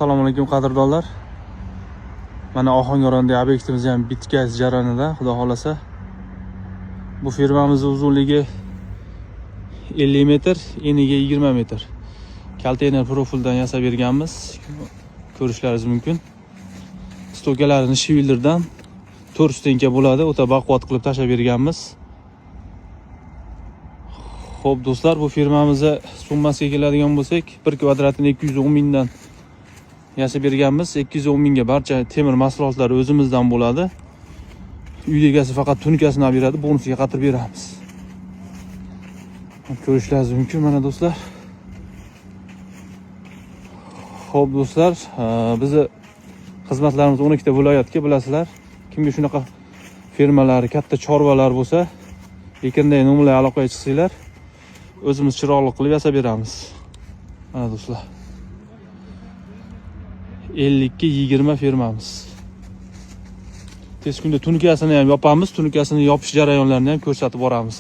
Assalomu alaykum qadrdonlar. Mana Ohangarondagi obyektimiz ham bitkash jarayonida, xudo xolasa. Bu firmamiz uzunligi 50 metr, eniga 20 metr. Konteyner profildan yasab berganmiz. Ko'rishlaringiz mumkin. Stokalarni shivilderdan 4 stenka bo'ladi, o'ta baquvvat qilib tashlab berganmiz. Xo'p do'stlar, bu firmamizga summasiga keladigan bo'lsak, 1 kvadratini 210 mingdan yasab berganmiz. 210 mingga barcha temir mahsulotlari o'zimizdan bo'ladi. Uy egasi faqat tunkasini olib beradi, bonusiga qatirib beramiz. Ko'rishlaringiz mumkin mana do'stlar. Xo'p do'stlar, bizni xizmatlarimiz 12 ta viloyatga, bilasizlar. Kimga shunaqa firmalari, katta chorvalar bo'lsa, ekinday nomerlar aloqaga chiqsanglar, o'zimiz chiroyli qilib yasab beramiz. Mana do'stlar. 50 ga 20 firmamiz. Tez kunda tunkasini ham yopamiz, tunkasini yopish jarayonlarini ham ko'rsatib boramiz.